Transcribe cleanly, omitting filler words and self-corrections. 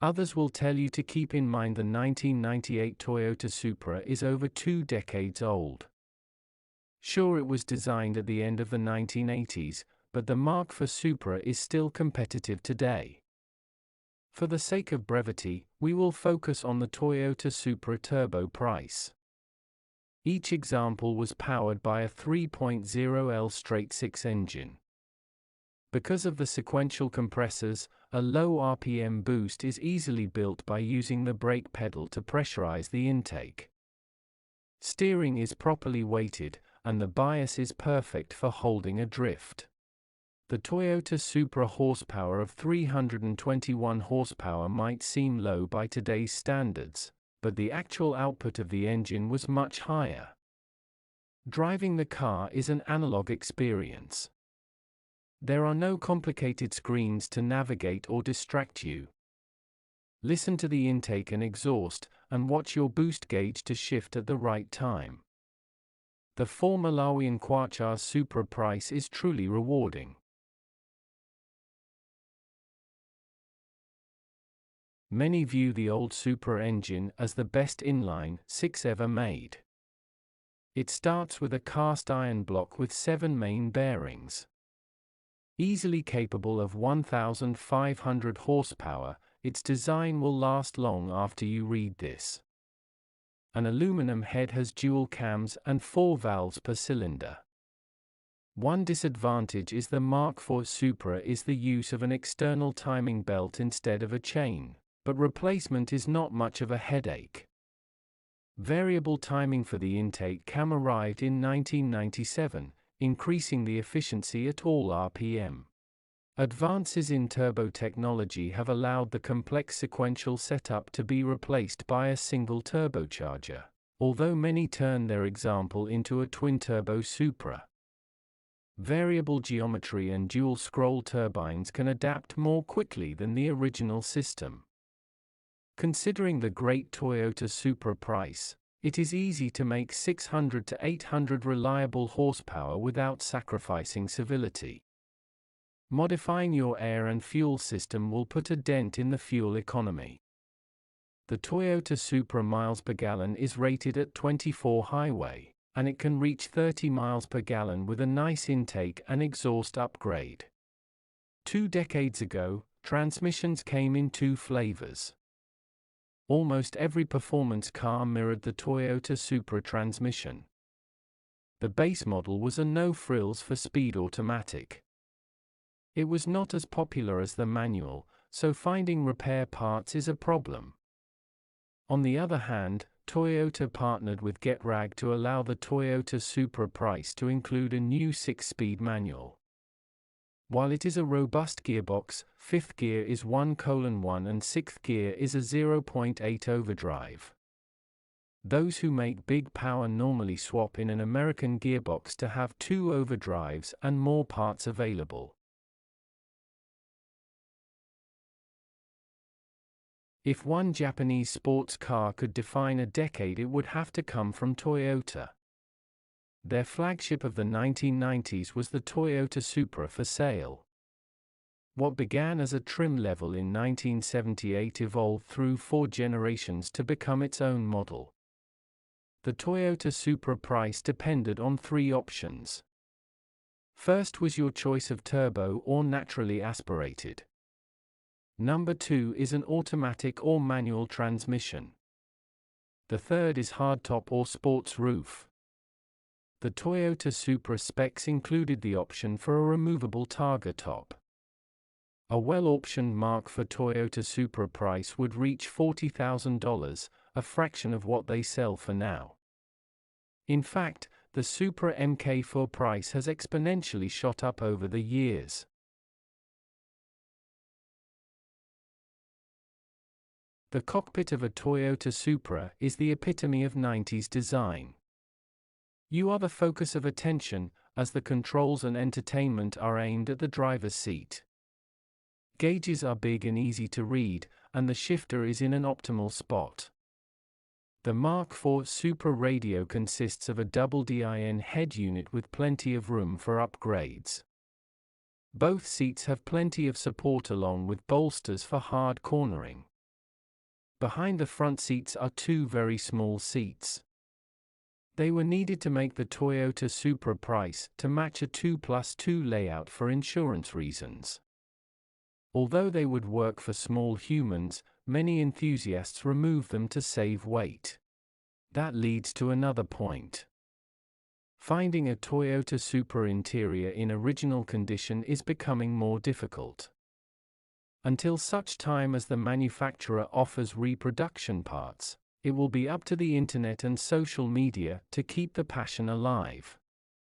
Others will tell you to keep in mind the 1998 Toyota Supra is over 2 decades old. Sure, it was designed at the end of the 1980s, but the mark for Supra is still competitive today. For the sake of brevity, we will focus on the Toyota Supra Turbo Price. Each example was powered by a 3.0L straight-six engine. Because of the sequential compressors, a low RPM boost is easily built by using the brake pedal to pressurize the intake. Steering is properly weighted, and the bias is perfect for holding a drift. The Toyota Supra horsepower of 321 horsepower might seem low by today's standards, but the actual output of the engine was much higher. Driving the car is an analog experience. There are no complicated screens to navigate or distract you. Listen to the intake and exhaust, and watch your boost gauge to shift at the right time. The 4 Malawian Kwacha Supra price is truly rewarding. Many view the old Supra engine as the best inline-six ever made. It starts with a cast iron block with 7 main bearings. Easily capable of 1,500 horsepower, its design will last long after you read this. An aluminum head has dual cams and 4 valves per cylinder. One disadvantage is the Mark IV Supra is the use of an external timing belt instead of a chain, but replacement is not much of a headache. Variable timing for the intake cam arrived in 1997, increasing the efficiency at all RPM. Advances in turbo technology have allowed the complex sequential setup to be replaced by a single turbocharger, although many turn their example into a twin-turbo Supra. Variable geometry and dual-scroll turbines can adapt more quickly than the original system. Considering the great Toyota Supra price, it is easy to make 600 to 800 reliable horsepower without sacrificing civility. Modifying your air and fuel system will put a dent in the fuel economy. The Toyota Supra miles per gallon is rated at 24 highway, and it can reach 30 miles per gallon with a nice intake and exhaust upgrade. 2 decades ago, transmissions came in 2 flavors. Almost every performance car mirrored the Toyota Supra transmission. The base model was a no-frills for speed automatic. It was not as popular as the manual, so finding repair parts is a problem. On the other hand, Toyota partnered with GetRag to allow the Toyota Supra price to include a new 6-speed manual. While it is a robust gearbox, 5th gear is 1:1 and 6th gear is a 0.8 overdrive. Those who make big power normally swap in an American gearbox to have 2 overdrives and more parts available. If one Japanese sports car could define a decade, it would have to come from Toyota. Their flagship of the 1990s was the Toyota Supra for sale. What began as a trim level in 1978 evolved through 4 generations to become its own model. The Toyota Supra price depended on 3 options. First was your choice of turbo or naturally aspirated. Number 2 is an automatic or manual transmission. The third is hardtop or sports roof. The Toyota Supra specs included the option for a removable Targa top. A well-optioned Mark for Toyota Supra price would reach $40,000, a fraction of what they sell for now. In fact, the Supra Mk4 price has exponentially shot up over the years. The cockpit of a Toyota Supra is the epitome of 90s design. You are the focus of attention, as the controls and entertainment are aimed at the driver's seat. Gauges are big and easy to read, and the shifter is in an optimal spot. The Mark IV Supra radio consists of a double DIN head unit with plenty of room for upgrades. Both seats have plenty of support along with bolsters for hard cornering. Behind the front seats are two very small seats. They were needed to make the Toyota Supra price to match a 2+2 layout for insurance reasons. Although they would work for small humans, many enthusiasts remove them to save weight. That leads to another point. Finding a Toyota Supra interior in original condition is becoming more difficult. Until such time as the manufacturer offers reproduction parts, it will be up to the internet and social media to keep the passion alive.